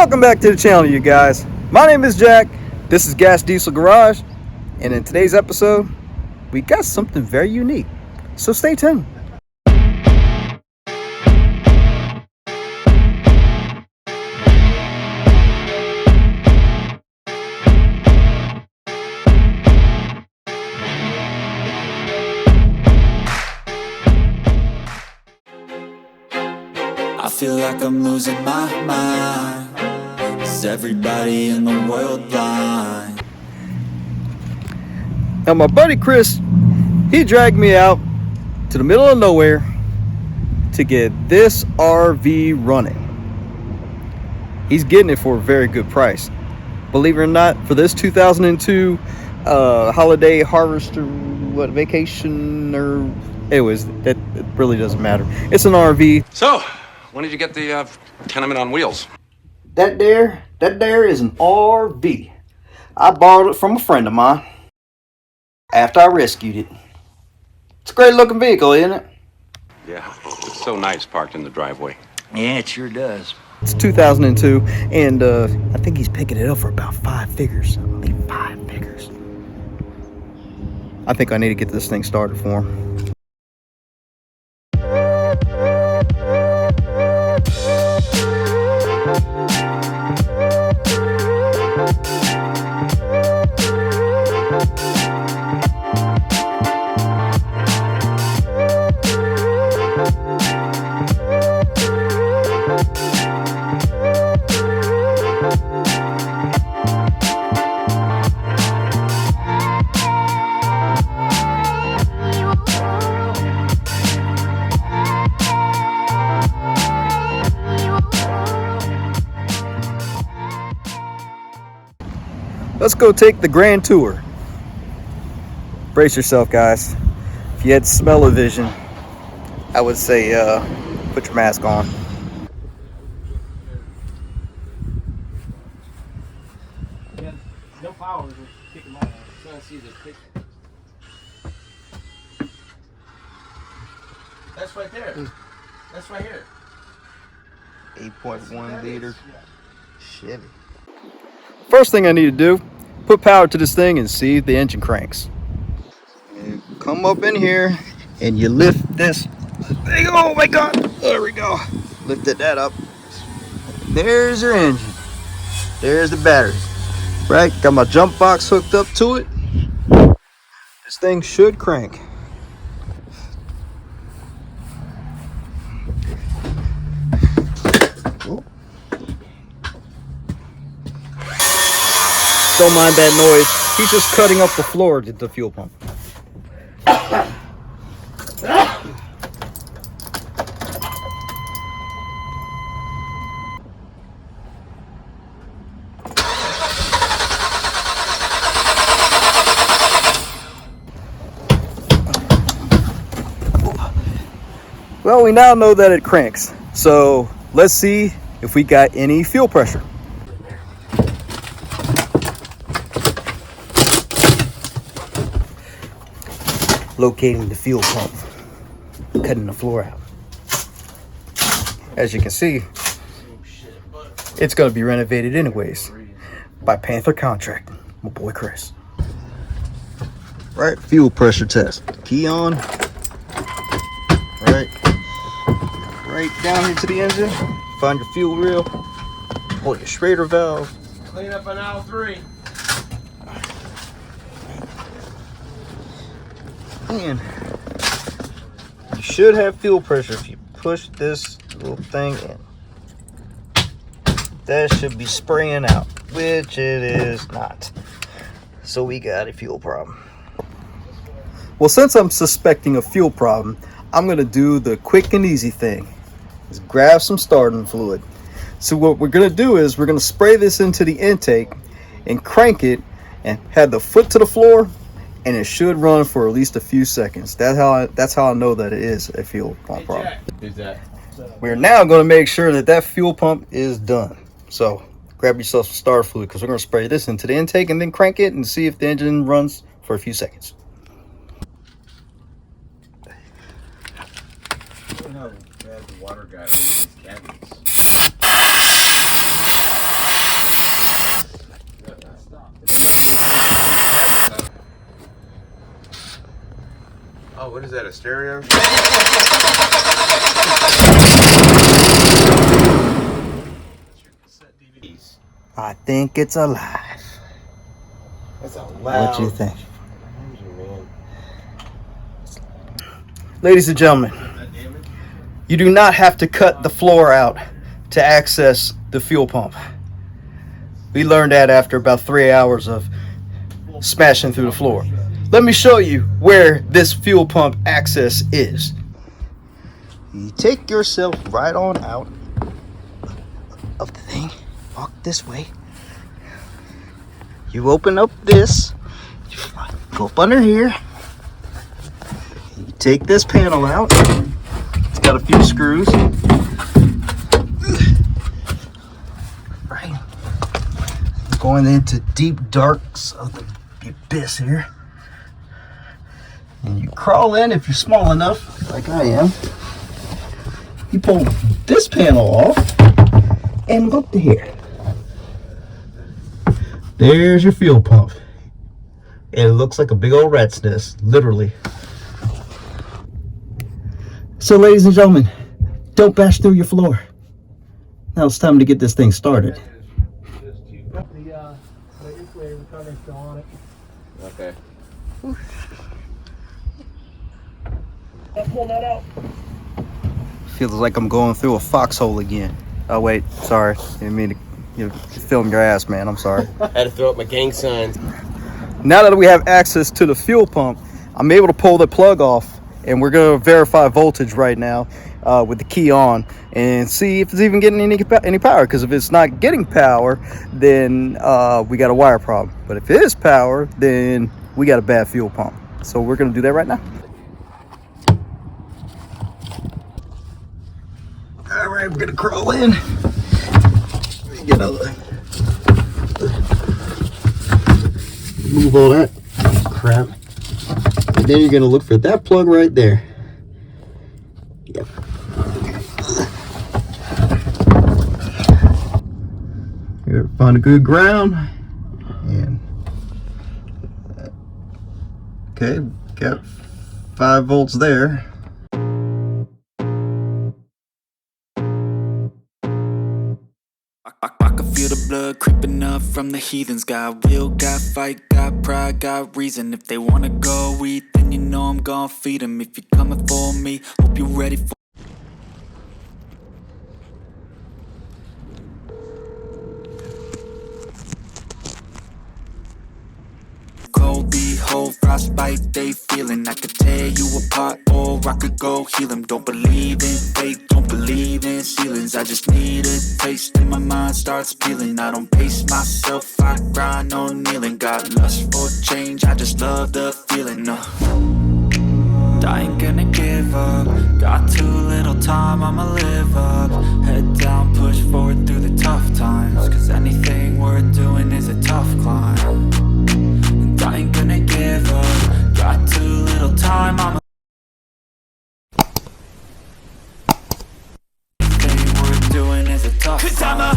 Welcome back to the channel, you guys. My name is Jack. This is GasDiesel Garage, and in today's episode, we got something very unique. So stay tuned. I feel like I'm losing my mind. Is everybody in the world blind? Now my buddy Chris, he dragged me out to the middle of nowhere to get this RV running. He's getting it for a very good price. Believe it or not, for this 2002 holiday harvester, vacation, or anyways, that it really doesn't matter. It's an RV. So, when did you get the tenement on wheels? That there is an RV. I borrowed it from a friend of mine after I rescued it. It's a great looking vehicle, isn't it? Yeah, it's so nice parked in the driveway. Yeah, it sure does. It's 2002, and I think he's picking it up for about 5 figures. I believe 5 figures. I think I need to get this thing started for him. Let's go take the grand tour. Brace yourself, guys. If you had smell-o-vision, I would say put your mask on. No power to pick them up. I'm trying to see the picture. That's right there. That's right here. 8.1 liter Chevy. First thing I need to do, put power to this thing and see if the engine cranks. You come up in here and you lift this thing. Oh my god, there we go. Lifted that up. There's your engine. There's the battery. Right, got my jump box hooked up to it. This thing should crank. Ooh. Don't mind that noise. He's just cutting up the floor to the fuel pump. Well, we now know that it cranks. So let's see if we got any fuel pressure. Locating the fuel pump, cutting the floor out. As you can see, it's going to be renovated anyways by Panther Contracting, my boy Chris. Right, fuel pressure test. Key on. Right down into the engine. Find your fuel reel. Pull your Schrader valve. Clean up an aisle 3. And you should have fuel pressure if you push this little thing in. That should be spraying out, which it is not. So we got a fuel problem. Well, since I'm suspecting a fuel problem, I'm gonna do the quick and easy thing. Is grab some starting fluid. So what we're gonna do is we're gonna spray this into the intake and crank it and have the foot to the floor, and it should run for at least a few seconds. That's how I know that it is a fuel pump problem. Who's that? We're now going to make sure that that fuel pump is done. So grab yourself some starter fluid, because we're going to spray this into the intake and then crank it and see if the engine runs for a few seconds. I don't know how bad the water got in these cabinets. Oh, what is that, a stereo? I think it's alive. That's a loud... What you think? Ladies and gentlemen, you do not have to cut the floor out to access the fuel pump. We learned that after about 3 hours of smashing through the floor. Let me show you where this fuel pump access is. You take yourself right on out of the thing. Walk this way. You open up this. You go up under here. You take this panel out. It's got a few screws. Right. Going into deep darks of the abyss here. And you crawl in if you're small enough, like I am. You pull this panel off and look to here. There's your fuel pump. And it looks like a big old rat's nest, literally. So ladies and gentlemen, don't bash through your floor. Now it's time to get this thing started. The insulator recovery still on it. Okay. Let's pull that out. Feels like I'm going through a foxhole again. Oh wait, sorry. Didn't mean to film your ass, man. I'm sorry. I had to throw up my gang signs. Now that we have access to the fuel pump, I'm able to pull the plug off, and we're going to verify voltage right now with the key on and see if it's even getting any power. Because if it's not getting power, then we got a wire problem. But if it is power, then we got a bad fuel pump. So we're going to do that right now. All right, we're going to crawl in. Get out. Move all that crap. And then you're going to look for that plug right there. Yep. You're going to find a good ground. And okay, got 5 volts there. I can feel the blood creeping up from the heathens. Got will, got fight, got pride, got reason. If they wanna go eat, then you know I'm gon' feed them. If you're coming for me, hope you're ready for. Cold, behold, frostbite, they feeling. I could tear you apart or I could go heal them. Don't believe in fate, don't believe in ceilings. I just need a taste and my mind starts peeling. I don't pace myself, I grind on kneeling. Got lust for change, I just love the feeling. I ain't gonna give up. Got too little time, I'ma live up. Head down, push forward through the tough times. Cause anything worth doing is a tough climb. I ain't gonna give up. Got too little time, I'm thing worth doing is a tough. Cause I'm a